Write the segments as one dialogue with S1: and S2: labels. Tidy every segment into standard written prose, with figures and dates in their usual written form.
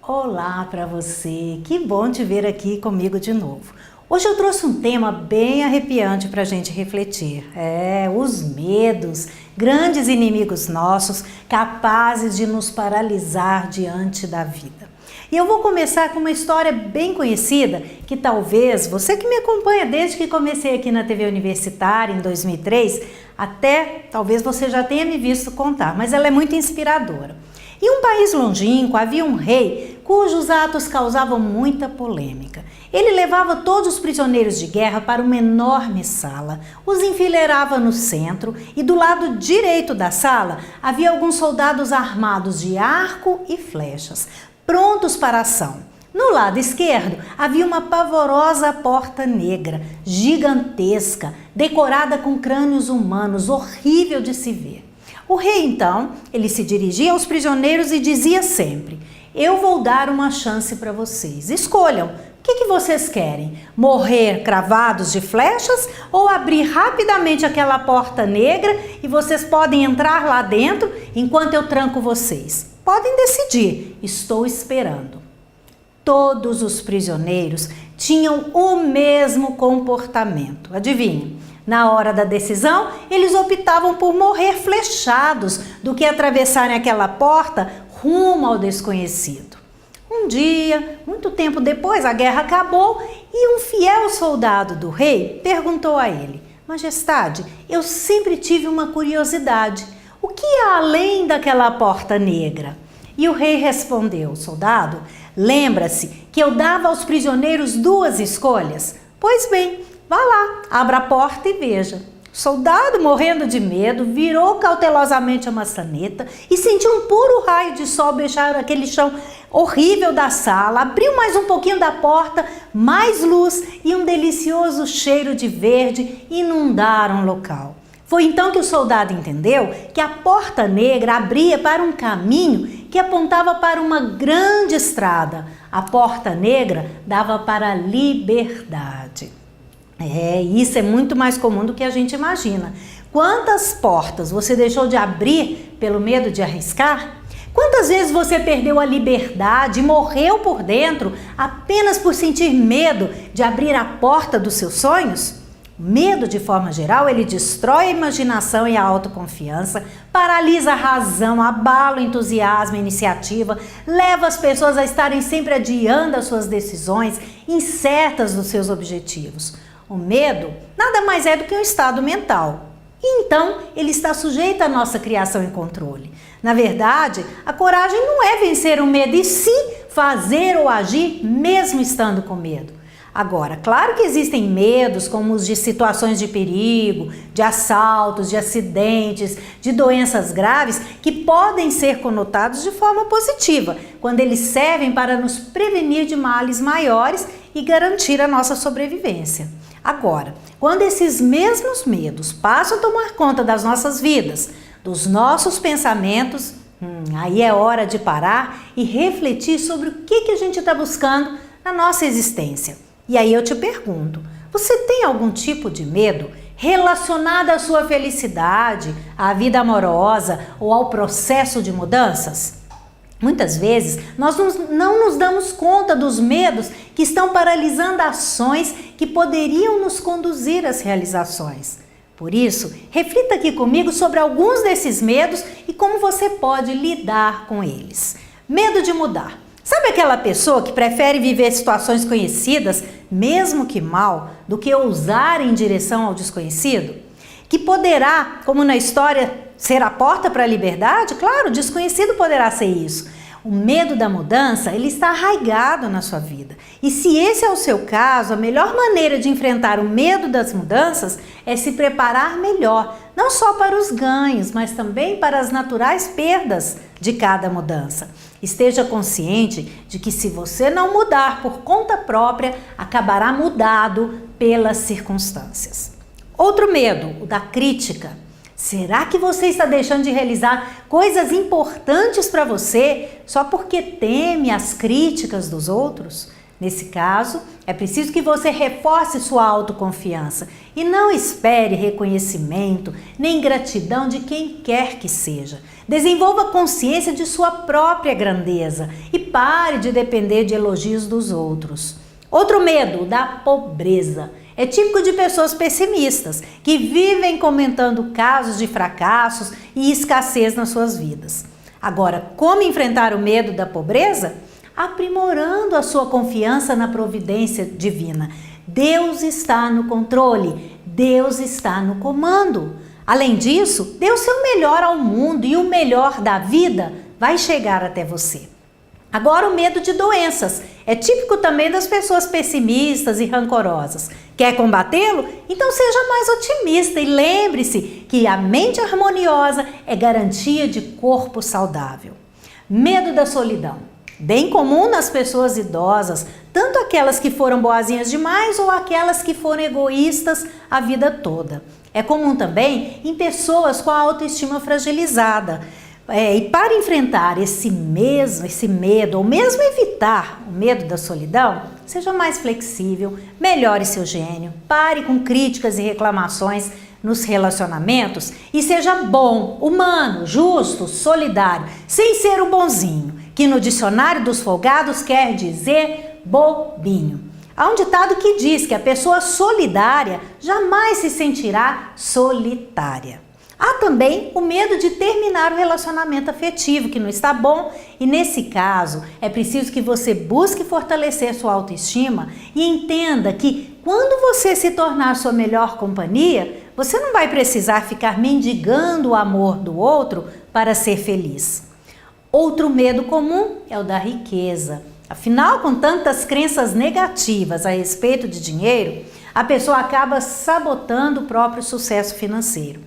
S1: Olá para você, que bom te ver aqui comigo de novo. Hoje eu trouxe um tema bem arrepiante para a gente refletir. Os medos, grandes inimigos nossos, capazes de nos paralisar diante da vida. E eu vou começar com uma história bem conhecida, que talvez você que me acompanha desde que comecei aqui na TV Universitária em 2003, talvez você já tenha me visto contar, mas ela é muito inspiradora. Em um país longínquo havia um rei cujos atos causavam muita polêmica. Ele levava todos os prisioneiros de guerra para uma enorme sala, os enfileirava no centro e do lado direito da sala havia alguns soldados armados de arco e flechas, prontos para a ação. No lado esquerdo havia uma pavorosa porta negra, gigantesca, decorada com crânios humanos, horrível de se ver. O rei, então, ele se dirigia aos prisioneiros e dizia sempre: eu vou dar uma chance para vocês. Escolham, o que vocês querem? Morrer cravados de flechas ou abrir rapidamente aquela porta negra e vocês podem entrar lá dentro enquanto eu tranco vocês? Podem decidir, estou esperando. Todos os prisioneiros tinham o mesmo comportamento. Adivinha? Na hora da decisão, eles optavam por morrer flechados do que atravessarem aquela porta rumo ao desconhecido. Um dia, muito tempo depois, a guerra acabou e um fiel soldado do rei perguntou a ele: Majestade, eu sempre tive uma curiosidade. O que há além daquela porta negra? E o rei respondeu: soldado, lembra-se que eu dava aos prisioneiros duas escolhas? Pois bem, vá lá, abra a porta e veja. O soldado, morrendo de medo, virou cautelosamente a maçaneta e sentiu um puro raio de sol beijar aquele chão horrível da sala. Abriu mais um pouquinho da porta, mais luz e um delicioso cheiro de verde inundaram o local. Foi então que o soldado entendeu que a porta negra abria para um caminho que apontava para uma grande estrada. A porta negra dava para a liberdade. Isso é muito mais comum do que a gente imagina. Quantas portas você deixou de abrir pelo medo de arriscar? Quantas vezes você perdeu a liberdade e morreu por dentro apenas por sentir medo de abrir a porta dos seus sonhos? Medo, de forma geral, ele destrói a imaginação e a autoconfiança, paralisa a razão, abala o entusiasmo e a iniciativa, leva as pessoas a estarem sempre adiando as suas decisões, incertas dos seus objetivos. O medo nada mais é do que um estado mental. E então, ele está sujeito à nossa criação e controle. Na verdade, a coragem não é vencer o medo, e sim fazer ou agir mesmo estando com medo. Agora, claro que existem medos como os de situações de perigo, de assaltos, de acidentes, de doenças graves, que podem ser conotados de forma positiva, quando eles servem para nos prevenir de males maiores e garantir a nossa sobrevivência. Agora, quando esses mesmos medos passam a tomar conta das nossas vidas, dos nossos pensamentos, aí é hora de parar e refletir sobre o que a gente está buscando na nossa existência. E aí eu te pergunto, você tem algum tipo de medo relacionado à sua felicidade, à vida amorosa ou ao processo de mudanças? Muitas vezes nós não nos damos conta dos medos que estão paralisando ações que poderiam nos conduzir às realizações. Por isso, reflita aqui comigo sobre alguns desses medos e como você pode lidar com eles. Medo de mudar. Sabe aquela pessoa que prefere viver situações conhecidas, mesmo que mal, do que ousar em direção ao desconhecido? Que poderá, como na história, ser a porta para a liberdade? Claro, o desconhecido poderá ser isso. O medo da mudança, ele está arraigado na sua vida. E se esse é o seu caso, a melhor maneira de enfrentar o medo das mudanças é se preparar melhor, não só para os ganhos, mas também para as naturais perdas de cada mudança. Esteja consciente de que se você não mudar por conta própria, acabará mudado pelas circunstâncias. Outro medo, o da crítica. Será que você está deixando de realizar coisas importantes para você só porque teme as críticas dos outros? Nesse caso, é preciso que você reforce sua autoconfiança e não espere reconhecimento nem gratidão de quem quer que seja. Desenvolva consciência de sua própria grandeza e pare de depender de elogios dos outros. Outro medo, da pobreza. É típico de pessoas pessimistas, que vivem comentando casos de fracassos e escassez nas suas vidas. Agora, como enfrentar o medo da pobreza? Aprimorando a sua confiança na providência divina. Deus está no controle, Deus está no comando. Além disso, dê o seu melhor ao mundo e o melhor da vida vai chegar até você. Agora, o medo de doenças é típico também das pessoas pessimistas e rancorosas. Quer combatê-lo? Então seja mais otimista e lembre-se que a mente harmoniosa é garantia de corpo saudável. Medo da solidão. Bem comum nas pessoas idosas, tanto aquelas que foram boazinhas demais ou aquelas que foram egoístas a vida toda. É comum também em pessoas com a autoestima fragilizada. E para enfrentar esse medo, ou mesmo evitar o medo da solidão, seja mais flexível, melhore seu gênio, pare com críticas e reclamações nos relacionamentos e seja bom, humano, justo, solidário, sem ser o bonzinho, que no dicionário dos folgados quer dizer bobinho. Há um ditado que diz que a pessoa solidária jamais se sentirá solitária. Há também o medo de terminar o relacionamento afetivo, que não está bom, e nesse caso é preciso que você busque fortalecer sua autoestima e entenda que quando você se tornar sua melhor companhia, você não vai precisar ficar mendigando o amor do outro para ser feliz. Outro medo comum é o da riqueza. Afinal, com tantas crenças negativas a respeito de dinheiro, a pessoa acaba sabotando o próprio sucesso financeiro.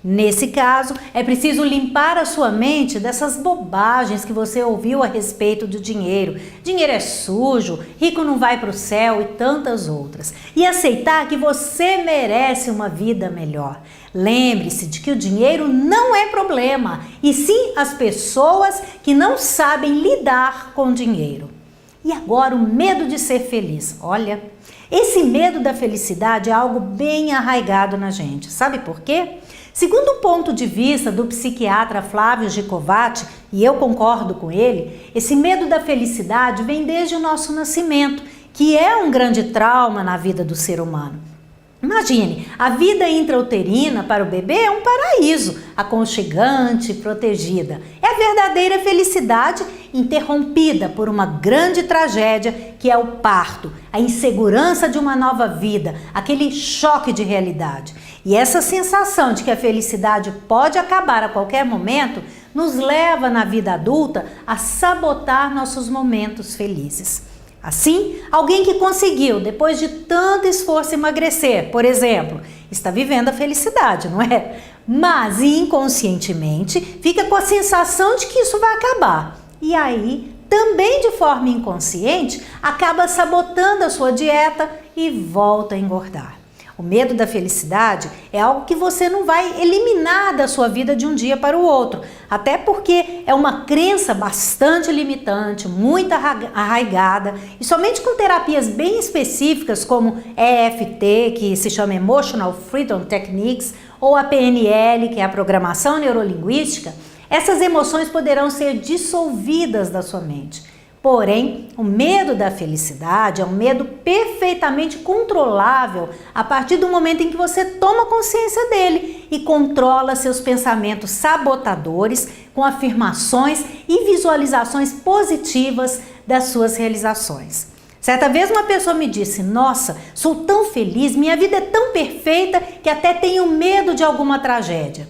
S1: Nesse caso, é preciso limpar a sua mente dessas bobagens que você ouviu a respeito do dinheiro. Dinheiro é sujo, rico não vai para o céu e tantas outras. E aceitar que você merece uma vida melhor. Lembre-se de que o dinheiro não é problema, e sim as pessoas que não sabem lidar com o dinheiro. E agora o medo de ser feliz. Olha, esse medo da felicidade é algo bem arraigado na gente. Sabe por quê? Segundo o ponto de vista do psiquiatra Flávio Gicovati, e eu concordo com ele, esse medo da felicidade vem desde o nosso nascimento, que é um grande trauma na vida do ser humano. Imagine, a vida intrauterina para o bebê é um paraíso, aconchegante e protegida. É a verdadeira felicidade interrompida por uma grande tragédia que é o parto, a insegurança de uma nova vida, aquele choque de realidade. E essa sensação de que a felicidade pode acabar a qualquer momento nos leva na vida adulta a sabotar nossos momentos felizes. Assim, alguém que conseguiu, depois de tanto esforço, emagrecer, por exemplo, está vivendo a felicidade, não é? Mas inconscientemente fica com a sensação de que isso vai acabar. E aí, também de forma inconsciente, acaba sabotando a sua dieta e volta a engordar. O medo da felicidade é algo que você não vai eliminar da sua vida de um dia para o outro, até porque é uma crença bastante limitante, muito arraigada, e somente com terapias bem específicas como EFT, que se chama Emotional Freedom Techniques, ou a PNL, que é a Programação Neurolinguística, essas emoções poderão ser dissolvidas da sua mente. Porém, o medo da felicidade é um medo perfeitamente controlável a partir do momento em que você toma consciência dele e controla seus pensamentos sabotadores com afirmações e visualizações positivas das suas realizações. Certa vez uma pessoa me disse: "Nossa, sou tão feliz, minha vida é tão perfeita que até tenho medo de alguma tragédia."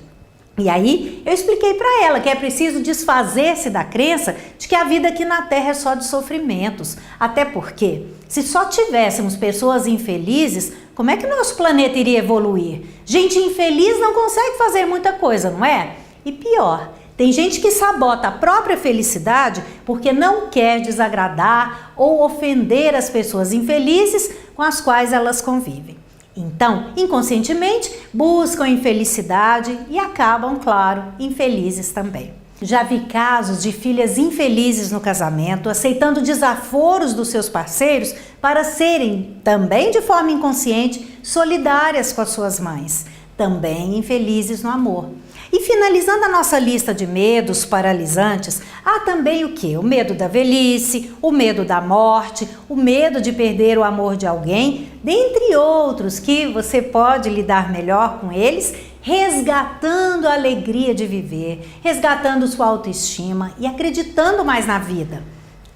S1: E aí eu expliquei para ela que é preciso desfazer-se da crença de que a vida aqui na Terra é só de sofrimentos. Até porque, se só tivéssemos pessoas infelizes, como é que nosso planeta iria evoluir? Gente infeliz não consegue fazer muita coisa, não é? E pior, tem gente que sabota a própria felicidade porque não quer desagradar ou ofender as pessoas infelizes com as quais elas convivem. Então, inconscientemente, buscam infelicidade e acabam, claro, infelizes também. Já vi casos de filhas infelizes no casamento, aceitando desaforos dos seus parceiros para serem, também de forma inconsciente, solidárias com as suas mães, também infelizes no amor. E finalizando a nossa lista de medos paralisantes, há também o quê? O medo da velhice, o medo da morte, o medo de perder o amor de alguém, dentre outros que você pode lidar melhor com eles, resgatando a alegria de viver, resgatando sua autoestima e acreditando mais na vida.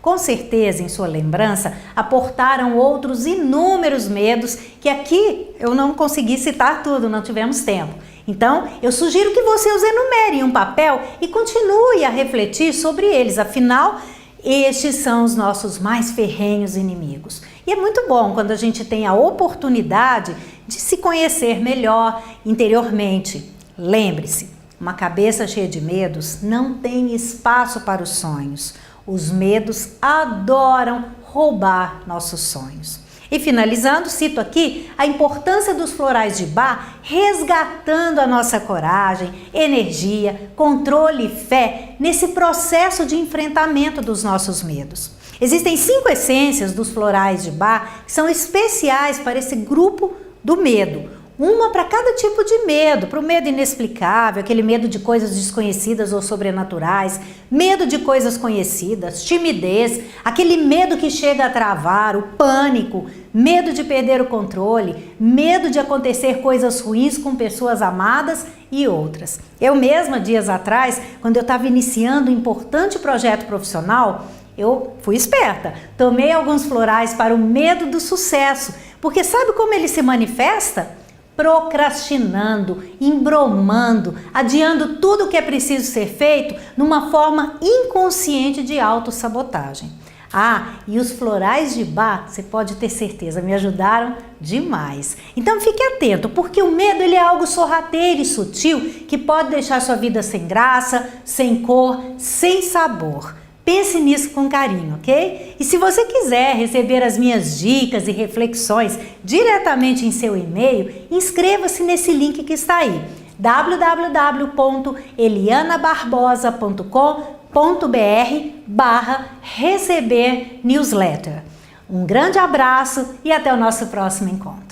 S1: Com certeza, em sua lembrança, aportaram outros inúmeros medos que aqui eu não consegui citar tudo, não tivemos tempo. Então, eu sugiro que você os enumere em um papel e continue a refletir sobre eles, afinal, estes são os nossos mais ferrenhos inimigos. E é muito bom quando a gente tem a oportunidade de se conhecer melhor interiormente. Lembre-se, uma cabeça cheia de medos não tem espaço para os sonhos. Os medos adoram roubar nossos sonhos. E finalizando, cito aqui a importância dos florais de Bach, resgatando a nossa coragem, energia, controle e fé nesse processo de enfrentamento dos nossos medos. Existem 5 essências dos florais de Bach que são especiais para esse grupo do medo. Uma para cada tipo de medo, para o medo inexplicável, aquele medo de coisas desconhecidas ou sobrenaturais, medo de coisas conhecidas, timidez, aquele medo que chega a travar, o pânico, medo de perder o controle, medo de acontecer coisas ruins com pessoas amadas e outras. Eu mesma, dias atrás, quando eu estava iniciando um importante projeto profissional, eu fui esperta, tomei alguns florais para o medo do sucesso, porque sabe como ele se manifesta? Procrastinando, embromando, adiando tudo o que é preciso ser feito numa forma inconsciente de autossabotagem. Ah, e os florais de Bach, você pode ter certeza, me ajudaram demais. Então fique atento, porque o medo ele é algo sorrateiro e sutil que pode deixar sua vida sem graça, sem cor, sem sabor. Pense nisso com carinho, ok? E se você quiser receber as minhas dicas e reflexões diretamente em seu e-mail, inscreva-se nesse link que está aí, www.elianabarbosa.com.br/receber newsletter. Um grande abraço e até o nosso próximo encontro.